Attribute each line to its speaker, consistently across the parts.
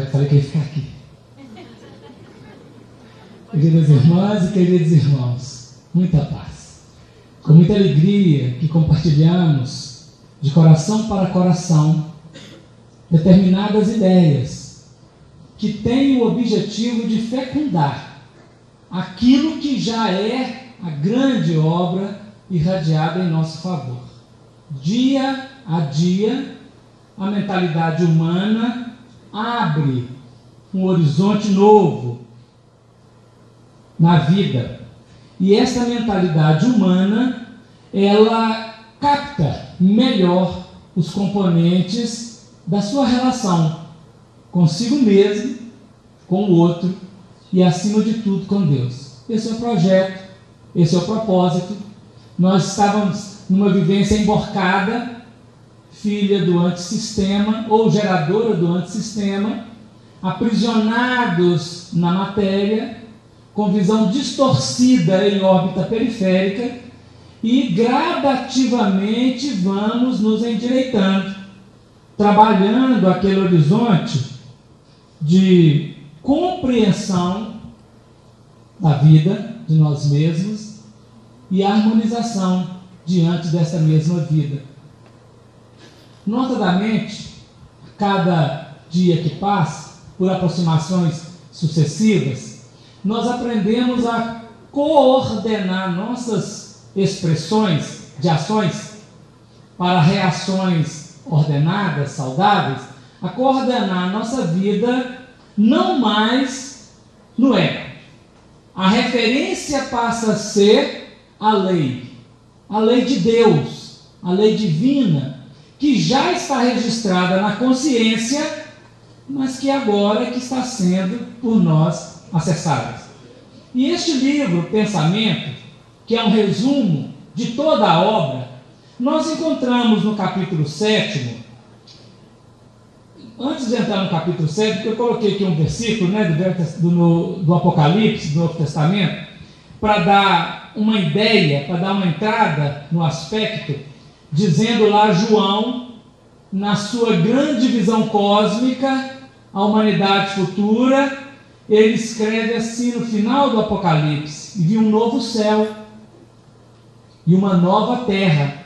Speaker 1: falei que ia ficar aqui. Queridas irmãs e queridos irmãos, muita paz. Com muita alegria que compartilhamos de coração para coração determinadas ideias que têm o objetivo de fecundar aquilo que já é a grande obra irradiada em nosso favor. Dia a dia, a mentalidade humana abre um horizonte novo na vida. E essa mentalidade humana, ela capta melhor os componentes da sua relação consigo mesmo, com o outro e, acima de tudo, com Deus. Esse é o projeto, esse é o propósito. Nós estávamos numa vivência emborcada, filha do antissistema ou geradora do antissistema, aprisionados na matéria, com visão distorcida em órbita periférica, e gradativamente vamos nos endireitando, trabalhando aquele horizonte de compreensão da vida, de nós mesmos, e harmonização diante dessa mesma vida. Notadamente, cada dia que passa, por aproximações sucessivas, nós aprendemos a coordenar nossas expressões de ações para reações ordenadas, saudáveis, a coordenar a nossa vida não mais no ego. A referência passa a ser a lei de Deus, a lei divina, que já está registrada na consciência, mas que agora é que está sendo por nós acessada. E este livro, Pensamento, que é um resumo de toda a obra, nós encontramos no capítulo 7. Antes de entrar no capítulo 7, eu coloquei aqui um versículo, do Apocalipse, do Novo Testamento, para dar uma ideia, para dar uma entrada no aspecto, dizendo lá João, na sua grande visão cósmica, a humanidade futura, ele escreve assim no final do Apocalipse: e viu um novo céu e uma nova terra,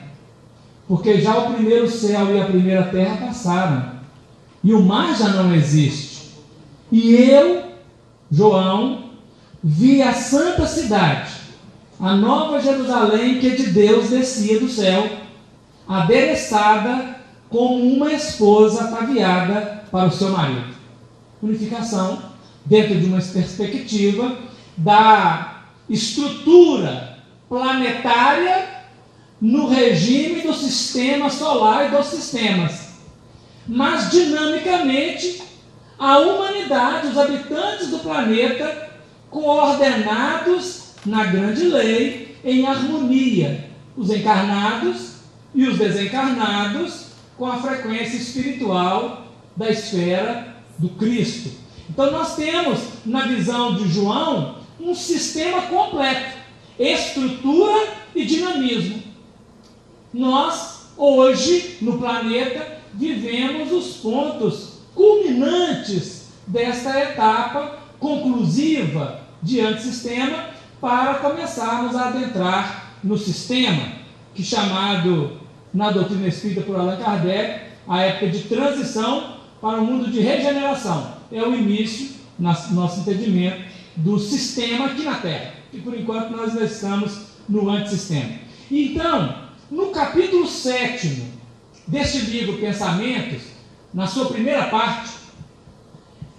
Speaker 1: porque já o primeiro céu e a primeira terra passaram, e o mar já não existe. E eu, João, vi a santa cidade, a nova Jerusalém, que de Deus descia do céu, adereçada como uma esposa ataviada para o seu marido. Unificação dentro de uma perspectiva da estrutura planetária no regime do sistema solar e dos sistemas. Mas, dinamicamente, a humanidade, os habitantes do planeta, coordenados na grande lei, em harmonia, os encarnados e os desencarnados, com a frequência espiritual da esfera do Cristo. Então nós temos, na visão de João, um sistema completo, estrutura e dinamismo. Nós, hoje, no planeta, vivemos os pontos culminantes desta etapa conclusiva de antissistema, para começarmos a adentrar no sistema, que chamado na doutrina espírita por Allan Kardec, a época de transição para um mundo de regeneração. É o início, no nosso entendimento, do sistema aqui na Terra. E por enquanto nós ainda estamos no antissistema. Então, no capítulo 7 deste livro Pensamentos, na sua primeira parte,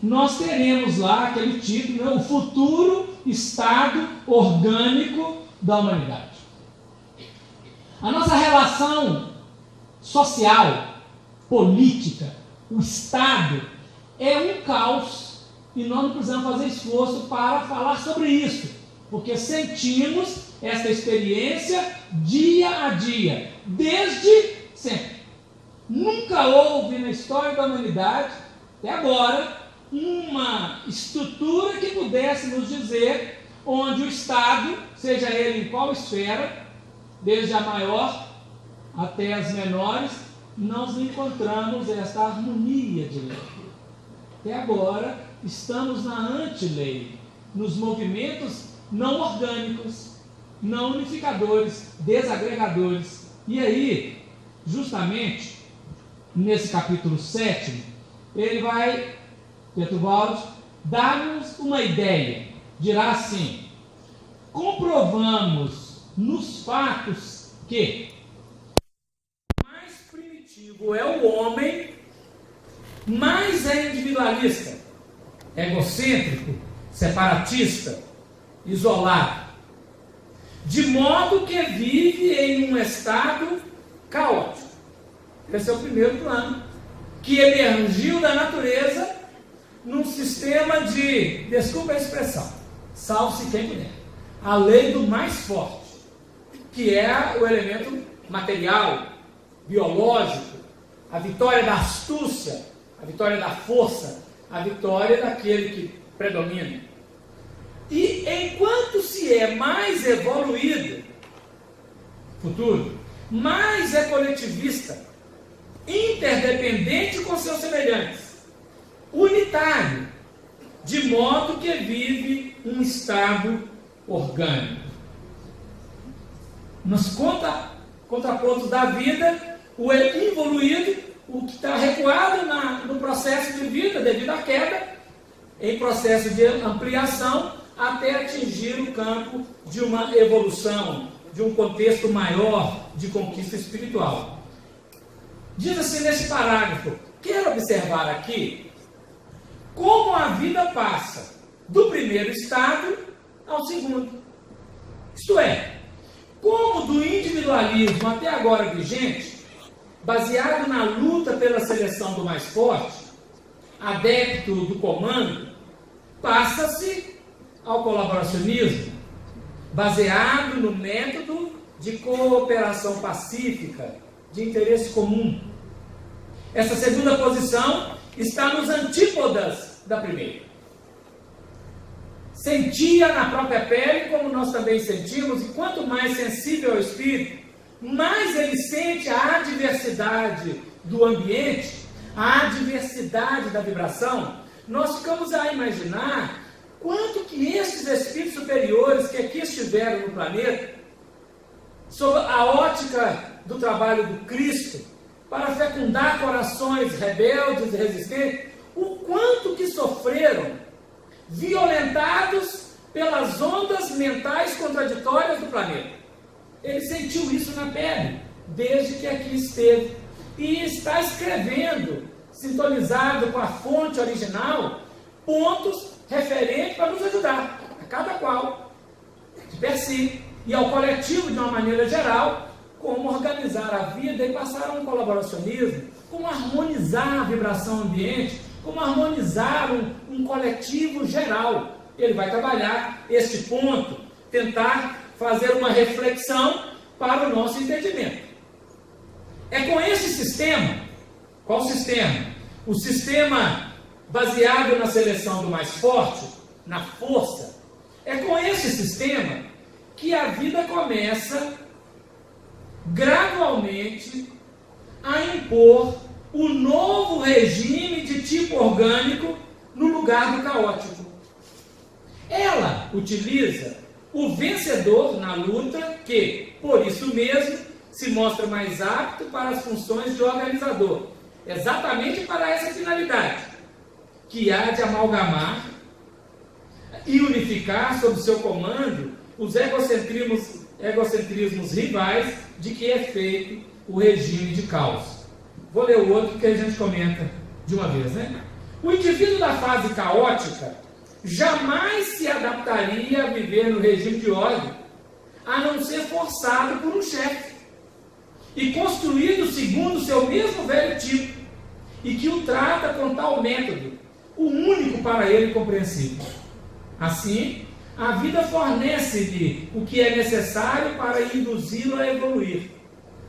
Speaker 1: nós teremos lá aquele título, o futuro estado orgânico da humanidade. A nossa relação social, política, o Estado, é um caos, e nós não precisamos fazer esforço para falar sobre isso, porque sentimos esta experiência dia a dia, desde sempre. Nunca houve na história da humanidade, até agora, uma estrutura que pudesse nos dizer onde o Estado, seja ele em qual esfera, desde a maior até as menores, nós encontramos esta harmonia de lei. Até agora, estamos na anti-lei, nos movimentos não orgânicos, não unificadores, desagregadores. E aí, justamente, nesse capítulo 7, ele vai, Tetubaldi, dar-nos uma ideia. Dirá assim: comprovamos nos fatos que mais primitivo é o homem, mais é individualista, egocêntrico, separatista, isolado, de modo que vive em um estado caótico. Esse é o primeiro plano, que emergiu da natureza num sistema de, desculpa a expressão, salve-se quem puder, a lei do mais forte, que é o elemento material, biológico, a vitória da astúcia, a vitória da força, a vitória daquele que predomina. E enquanto se é mais evoluído, futuro, mais é coletivista, interdependente com seus semelhantes, unitário, de modo que vive um estado orgânico. Nos contrapontos da vida, o evoluído, o que está recuado no processo de vida devido à queda, em processo de ampliação, até atingir o campo de uma evolução, de um contexto maior de conquista espiritual. Diz assim nesse parágrafo: quero observar aqui como a vida passa do primeiro estado ao segundo. Isto é, como do individualismo até agora vigente, baseado na luta pela seleção do mais forte, adepto do comando, passa-se ao colaboracionismo, baseado no método de cooperação pacífica, de interesse comum. Essa segunda posição está nos antípodas da primeira. Sentia na própria pele, como nós também sentimos, e quanto mais sensível ao espírito, mais ele sente a adversidade do ambiente, a adversidade da vibração. Nós ficamos a imaginar quanto que esses espíritos superiores que aqui estiveram no planeta, sob a ótica do trabalho do Cristo, para fecundar corações rebeldes e resistentes, o quanto que sofreram, violentados pelas ondas mentais contraditórias do planeta. Ele sentiu isso na pele, desde que aqui esteve, e está escrevendo, sintonizado com a fonte original, pontos referentes para nos ajudar, a cada qual, de per si, e ao coletivo de uma maneira geral, como organizar a vida e passar a um colaboracionismo, como harmonizar a vibração ambiente, como harmonizar um coletivo geral. Ele vai trabalhar este ponto, tentar fazer uma reflexão para o nosso entendimento. É com esse sistema, qual sistema? O sistema baseado na seleção do mais forte, na força. É com esse sistema que a vida começa gradualmente a impor o novo regime de tipo orgânico no lugar do caótico. Ela utiliza o vencedor na luta que, por isso mesmo, se mostra mais apto para as funções de organizador, exatamente para essa finalidade, que há de amalgamar e unificar sob seu comando os egocentrismos rivais de que é feito o regime de caos. Vou ler o outro que a gente comenta de uma vez, né? O indivíduo da fase caótica jamais se adaptaria a viver no regime de ordem, a não ser forçado por um chefe e construído segundo o seu mesmo velho tipo, e que o trata com tal método, o único para ele compreensível. Assim, a vida fornece-lhe o que é necessário para induzi-lo a evoluir.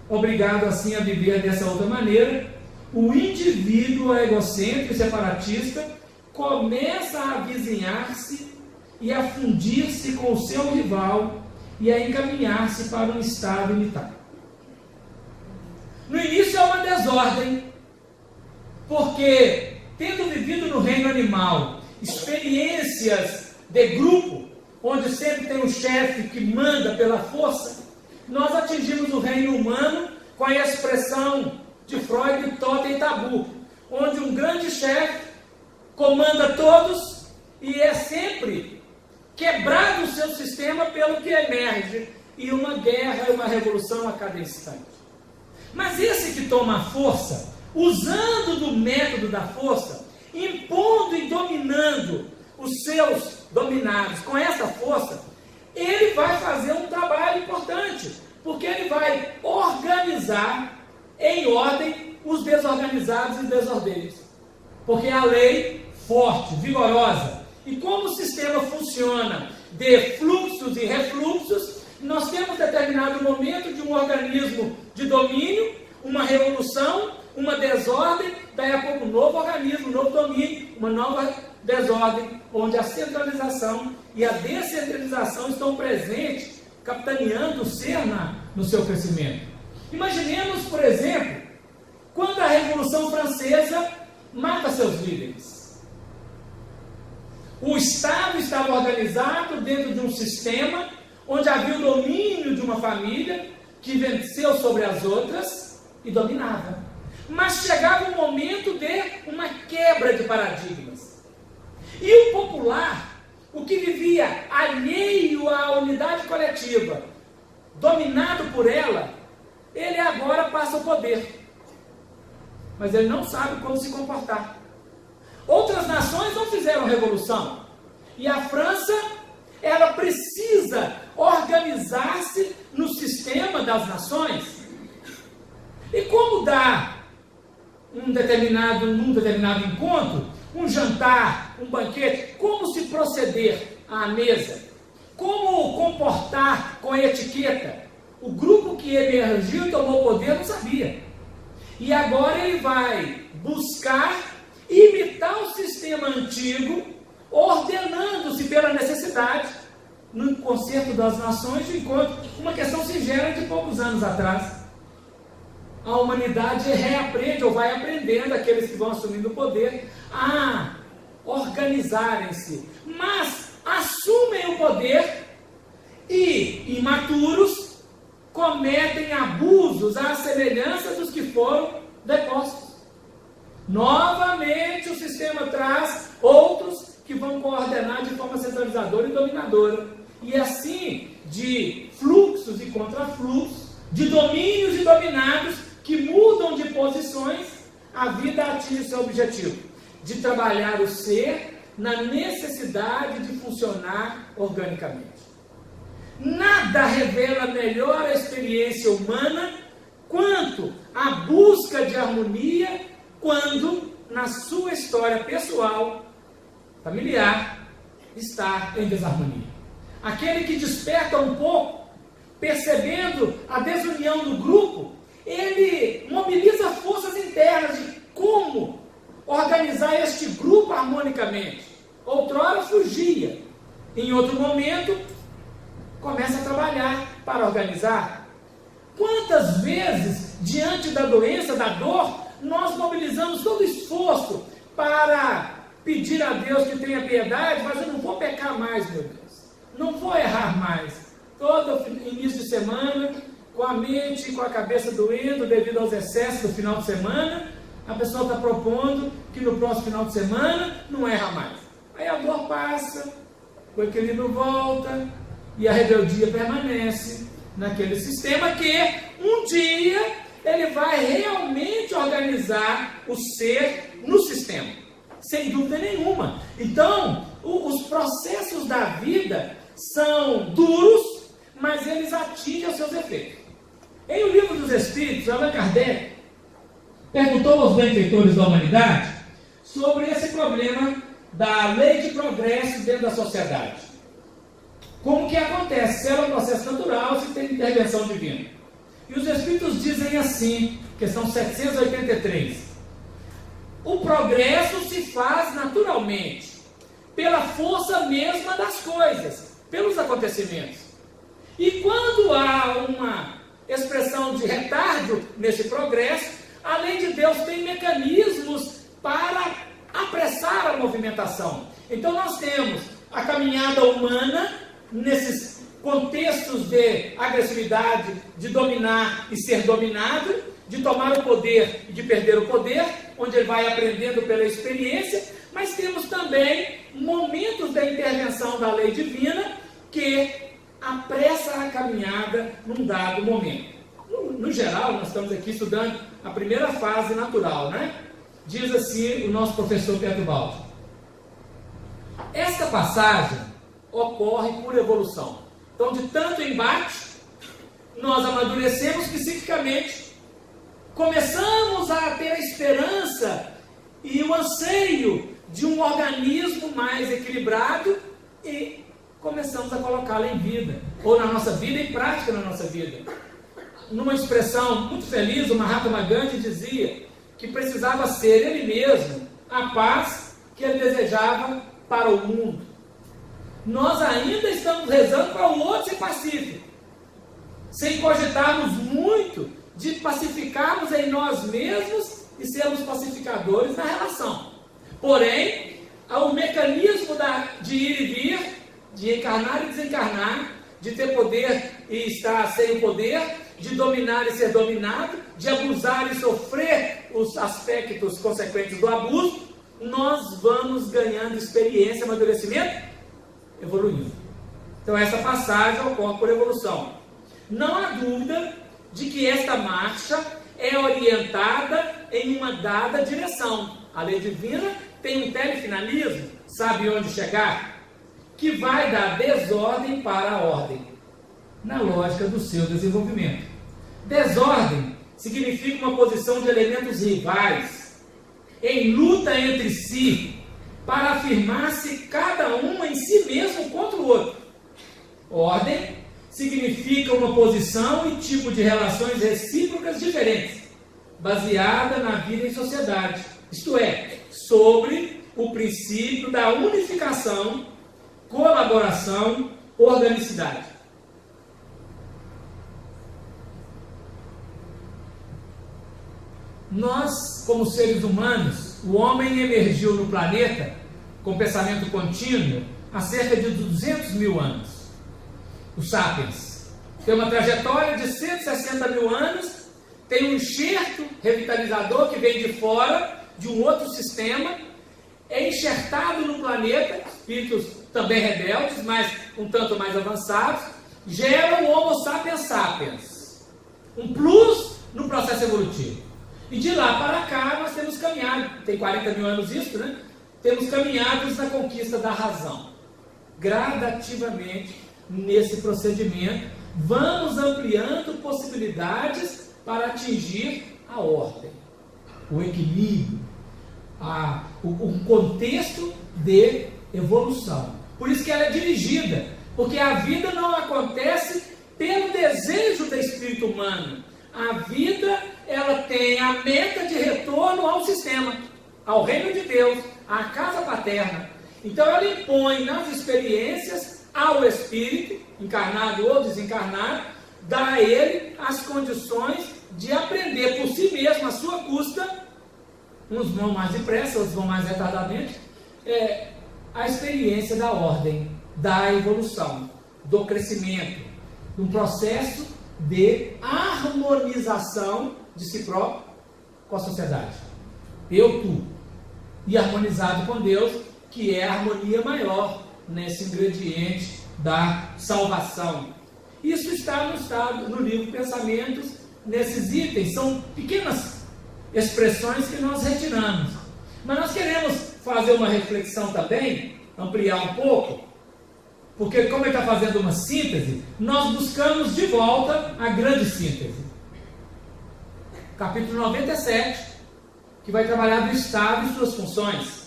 Speaker 1: Obrigado assim a viver dessa outra maneira, o indivíduo egocêntrico e separatista começa a avizinhar-se e a fundir-se com o seu rival e a encaminhar-se para um estado unitário. No início é uma desordem, porque tendo vivido no reino animal, experiências de grupo, onde sempre tem um chefe que manda pela força, nós atingimos o reino humano com a expressão de Freud, totem e tabu, onde um grande chefe comanda todos e é sempre quebrado o seu sistema pelo que emerge, e uma guerra e uma revolução a cada instante. Mas esse que toma a força, usando do método da força, impondo e dominando os seus dominados com essa força, ele vai fazer um trabalho importante, porque ele vai organizar em ordem os desorganizados e desordeiros. Porque a lei forte, vigorosa, e como o sistema funciona de fluxos e refluxos, nós temos determinado momento de um organismo de domínio, uma revolução, uma desordem, daí a pouco um novo organismo, um novo domínio, uma nova desordem, onde a centralização e a descentralização estão presentes, capitaneando o ser no seu crescimento. Imaginemos, por exemplo, quando a Revolução Francesa mata seus líderes. O Estado estava organizado dentro de um sistema onde havia o domínio de uma família que venceu sobre as outras e dominava. Mas chegava um momento de uma quebra de paradigmas. E o popular, o que vivia alheio à unidade coletiva, dominado por ela, ele agora passa o poder. Mas ele não sabe como se comportar. Outras nações não fizeram revolução. E a França, ela precisa organizar-se no sistema das nações. E como dar num determinado encontro, um jantar, um banquete, como se proceder à mesa? Como comportar com etiqueta? O grupo que emergiu e tomou poder não sabia. E agora ele vai buscar imitar o sistema antigo, ordenando-se pela necessidade, no concerto das nações, de encontro, uma questão singela de poucos anos atrás. A humanidade reaprende, ou vai aprendendo, aqueles que vão assumindo o poder, a organizarem-se, mas assumem o poder e, imaturos, cometem abusos à semelhança dos que foram depostos. Novamente o sistema traz outros que vão coordenar de forma centralizadora e dominadora. E assim, de fluxos e contrafluxos, de domínios e dominados que mudam de posições, a vida atinge seu objetivo, de trabalhar o ser na necessidade de funcionar organicamente. Nada revela melhor a experiência humana quanto a busca de harmonia quando, na sua história pessoal, familiar, está em desarmonia. Aquele que desperta um pouco, percebendo a desunião do grupo, ele mobiliza forças internas de como organizar este grupo harmonicamente. Outrora fugia, em outro momento começa a trabalhar para organizar. Quantas vezes, diante da doença, da dor, nós mobilizamos todo o esforço para pedir a Deus que tenha piedade, mas eu não vou pecar mais, meu Deus. Não vou errar mais. Todo início de semana, com a mente, com a cabeça doendo devido aos excessos do final de semana, a pessoa está propondo que no próximo final de semana não erra mais. Aí a dor passa, o equilíbrio volta e a rebeldia permanece naquele sistema que um dia ele vai realmente organizar o ser no sistema, sem dúvida nenhuma. Então, os processos da vida são duros, mas eles atingem os seus efeitos. Em O Livro dos Espíritos, Allan Kardec perguntou aos benfeitores da humanidade sobre esse problema da lei de progresso dentro da sociedade. Como que acontece? Se é um processo natural, se tem intervenção divina. E os Espíritos dizem assim, questão 783. O progresso se faz naturalmente, pela força mesma das coisas, pelos acontecimentos. E quando há uma expressão de retardo nesse progresso, a lei de Deus tem mecanismos para apressar a movimentação. Então nós temos a caminhada humana nesses contextos de agressividade, de dominar e ser dominado, de tomar o poder e de perder o poder, onde ele vai aprendendo pela experiência, mas temos também momentos da intervenção da lei divina que apressa a caminhada num dado momento. No geral, nós estamos aqui estudando a primeira fase natural, né? Diz assim o nosso professor Pedro Baldi: esta passagem ocorre por evolução. Então, de tanto embate, nós amadurecemos psiquicamente, começamos a ter a esperança e o anseio de um organismo mais equilibrado e começamos a colocá-lo em vida, ou na nossa vida, em prática na nossa vida. Numa expressão muito feliz, o Mahatma Gandhi dizia que precisava ser ele mesmo a paz que ele desejava para o mundo. Nós ainda estamos rezando para o outro ser pacífico, sem cogitarmos muito de pacificarmos em nós mesmos e sermos pacificadores na relação. Porém, há um mecanismo de ir e vir, de encarnar e desencarnar, de ter poder e estar sem o poder, de dominar e ser dominado, de abusar e sofrer os aspectos consequentes do abuso. Nós vamos ganhando experiência, amadurecimento, evoluindo. Então essa passagem ocorre por evolução. Não há dúvida de que esta marcha é orientada em uma dada direção. A lei divina tem um telefinalismo, sabe onde chegar, que vai dar desordem para a ordem, na lógica do seu desenvolvimento. Desordem significa uma posição de elementos rivais, em luta entre si, para afirmar-se cada um em si mesmo contra o outro. Ordem significa uma posição e tipo de relações recíprocas diferentes, baseada na vida em sociedade, isto é, sobre o princípio da unificação, colaboração, organicidade. Nós, como seres humanos, o homem emergiu no planeta com pensamento contínuo há cerca de 200 mil anos. O Sapiens tem uma trajetória de 160 mil anos, tem um enxerto revitalizador que vem de fora, de um outro sistema, é enxertado no planeta, espíritos também rebeldes, mas um tanto mais avançados, gera o Homo sapiens sapiens, um plus no processo evolutivo. E de lá para cá nós temos caminhado, tem 40 mil anos isso, né? Temos caminhados na conquista da razão. Gradativamente, nesse procedimento, vamos ampliando possibilidades para atingir a ordem, o equilíbrio, o contexto de evolução. Por isso que ela é dirigida, porque a vida não acontece pelo desejo do espírito humano. A vida, ela tem a meta de retorno ao sistema, ao reino de Deus, à casa paterna. Então ela impõe nas experiências ao espírito, encarnado ou desencarnado, dá a ele as condições de aprender por si mesmo, à sua custa, uns vão mais depressa, outros vão mais retardadamente, a experiência da ordem, da evolução, do crescimento, de um processo de harmonização de si próprio com a sociedade. Eu, tu, e harmonizado com Deus, que é a harmonia maior nesse ingrediente da salvação. Isso está no livro Pensamentos, nesses itens, são pequenas expressões que nós retiramos. Mas nós queremos fazer uma reflexão também, ampliar um pouco, porque como ele está fazendo uma síntese, nós buscamos de volta a grande síntese. Capítulo 97, que vai trabalhar do Estado e suas funções.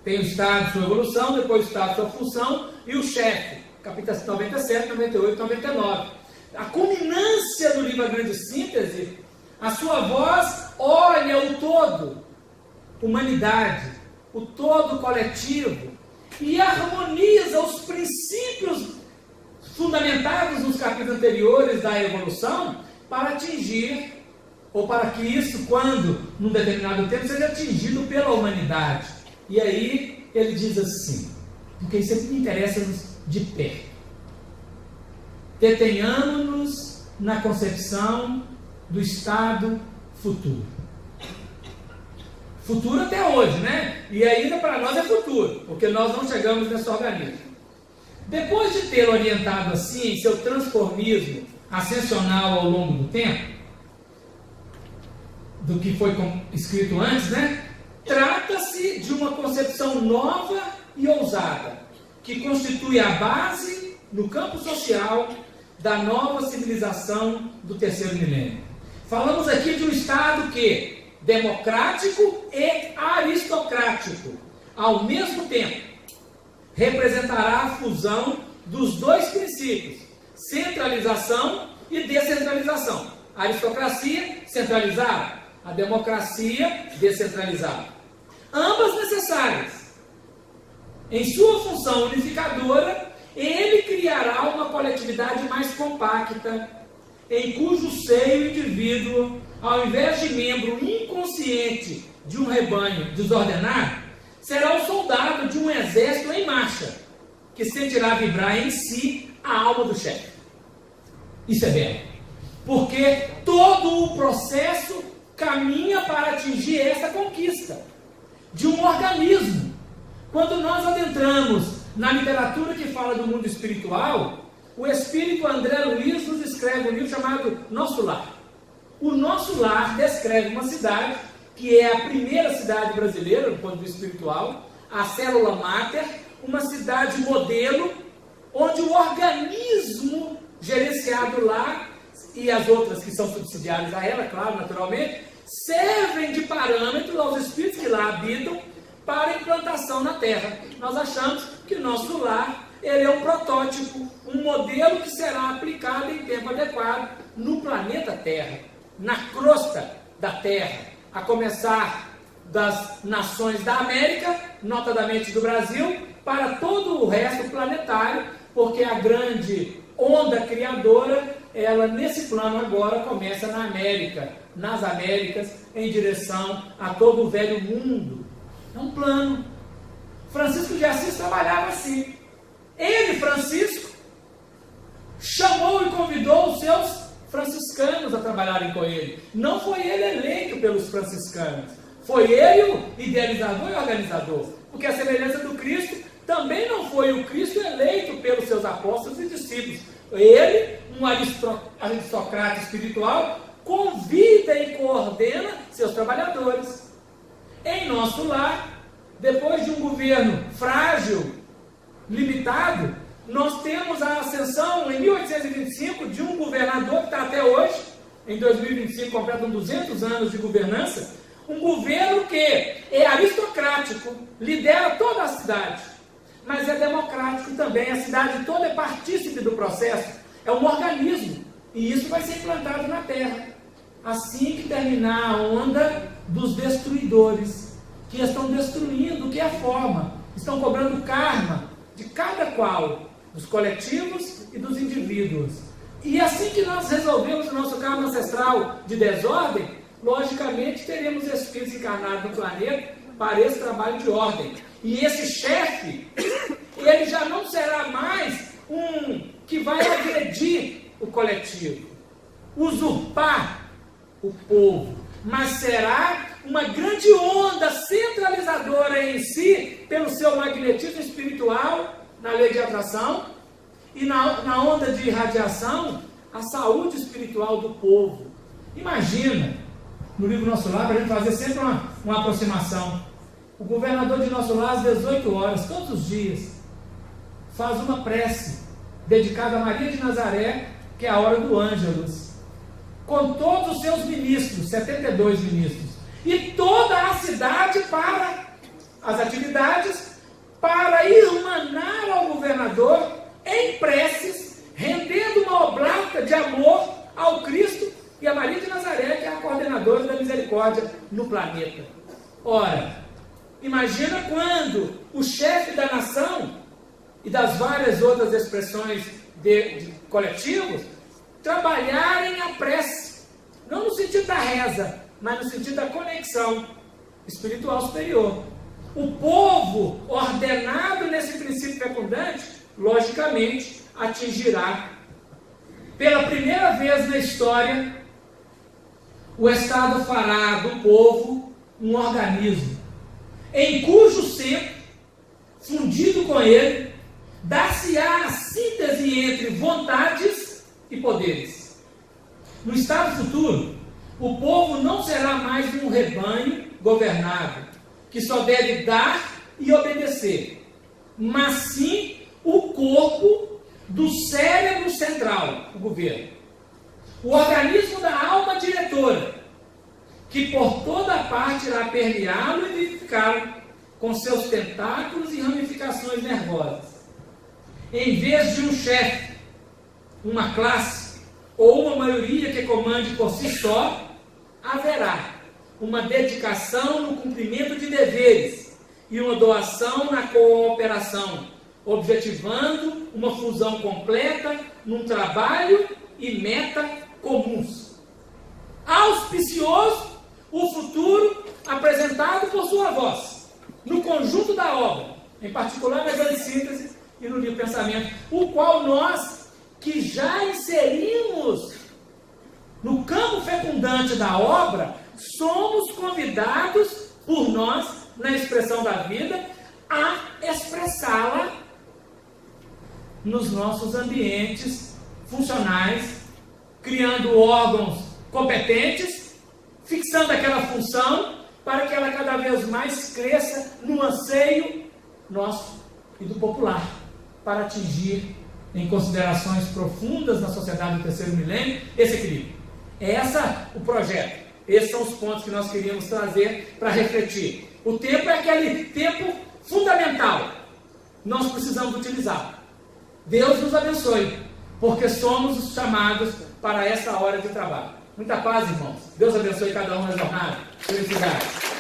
Speaker 1: Tem o Estado e sua evolução, depois o Estado e sua função, e o chefe, capítulos 97, 98 e 99. A culminância do livro A Grande Síntese, a sua voz olha o todo, humanidade, o todo coletivo, e harmoniza os princípios fundamentados nos capítulos anteriores da evolução para atingir, ou para que isso, quando, num determinado tempo, seja atingido pela humanidade. E aí ele diz assim, porque isso me interessa-nos de perto. Detenhamos-nos na concepção do estado futuro. Futuro até hoje, né? E ainda para nós é futuro, porque nós não chegamos nesse organismo. Depois de ter orientado assim seu transformismo ascensional ao longo do tempo, do que foi escrito antes, né? Trata-se de uma concepção nova e ousada, que constitui a base no campo social da nova civilização do terceiro milênio. Falamos aqui de um Estado que democrático e aristocrático, ao mesmo tempo, representará a fusão dos dois princípios, centralização e descentralização. A aristocracia centralizada, a democracia descentralizada. Ambas necessárias. Em sua função unificadora, ele criará uma coletividade mais compacta, em cujo seio o indivíduo, ao invés de membro inconsciente de um rebanho desordenado, será o soldado de um exército em marcha, que sentirá vibrar em si a alma do chefe. Isso é belo, porque todo o processo caminha para atingir essa conquista de um organismo. Quando nós adentramos na literatura que fala do mundo espiritual, o espírito André Luiz nos escreve um livro chamado Nosso Lar. O Nosso Lar descreve uma cidade que é a primeira cidade brasileira, do ponto de vista espiritual, a célula máter, uma cidade modelo, onde o organismo gerenciado lá, e as outras que são subsidiárias a ela, claro, naturalmente, servem de parâmetro aos espíritos que lá habitam para a implantação na Terra. Nós achamos que o Nosso Lar, ele é um protótipo, um modelo que será aplicado em tempo adequado no planeta Terra, na crosta da Terra, a começar das nações da América, notadamente do Brasil, para todo o resto planetário, porque a grande onda criadora, ela nesse plano agora começa na América, nas Américas, em direção a todo o velho mundo. É um plano. Francisco de Assis trabalhava assim. Ele, Francisco, chamou e convidou os seus franciscanos a trabalharem com ele. Não foi ele eleito pelos franciscanos. Foi ele o idealizador e organizador. Porque a semelhança do Cristo, também não foi o Cristo eleito pelos seus apóstolos e discípulos. Ele, um aristocrata espiritual, convida e coordena seus trabalhadores. Em Nosso Lar, depois de um governo frágil, limitado, nós temos a ascensão em 1825 de um governador que está até hoje, em 2025 completam 200 anos de governança, um governo que é aristocrático, lidera toda a cidade, mas é democrático também, a cidade toda é partícipe do processo, é um organismo, e isso vai ser implantado na Terra. Assim que terminar a onda dos destruidores, que estão destruindo o que é forma, estão cobrando karma de cada qual, dos coletivos e dos indivíduos. E assim que nós resolvemos o nosso karma ancestral de desordem, logicamente teremos espíritos encarnados no planeta para esse trabalho de ordem. E esse chefe, ele já não será mais um que vai agredir o coletivo, usurpar o povo, mas será uma grande onda centralizadora em si, pelo seu magnetismo espiritual, na lei de atração, e na onda de irradiação, a saúde espiritual do povo. Imagina, no livro Nosso Lar, para a gente fazer sempre uma aproximação, o governador de Nosso Lar, às 18 horas, todos os dias, faz uma prece, dedicada a Maria de Nazaré, que é a hora do Ângelus, com todos os seus ministros, 72 ministros, e toda a cidade para as atividades, para irmanar ao governador em preces, rendendo uma oblata de amor ao Cristo e a Maria de Nazaré, que é a coordenadora da misericórdia no planeta. Ora, imagina quando o chefe da nação e das várias outras expressões de coletivos trabalharem a prece, não no sentido da reza, mas no sentido da conexão espiritual superior. o povo ordenado nesse princípio fecundante, logicamente, atingirá, pela primeira vez na história, o Estado fará do povo um organismo, em cujo centro, fundido com ele, dar-se-á a síntese entre vontades e poderes. No estado futuro, o povo não será mais um rebanho governado, que só deve dar e obedecer, mas sim o corpo do cérebro central, o governo. O organismo da alma diretora, que por toda parte irá permeá-lo e vivificá-lo com seus tentáculos e ramificações nervosas. Em vez de um chefe, uma classe ou uma maioria que comande por si só, haverá uma dedicação no cumprimento de deveres e uma doação na cooperação, objetivando uma fusão completa num trabalho e meta comuns. Auspicioso o futuro apresentado por sua voz, no conjunto da obra, em particular na grande síntese e no livre pensamento, o qual nós, que já inserimos no campo fecundante da obra, somos convidados por nós, na expressão da vida, a expressá-la nos nossos ambientes funcionais, criando órgãos competentes, fixando aquela função, para que ela cada vez mais cresça no anseio nosso e do popular, para atingir, em considerações profundas na sociedade do terceiro milênio, esse equilíbrio. É esse o projeto. Esses são os pontos que nós queríamos trazer para refletir. O tempo é aquele tempo fundamental. Nós precisamos utilizar. Deus nos abençoe, porque somos os chamados para essa hora de trabalho. Muita paz, irmãos. Deus abençoe cada um na jornada. Felicidades.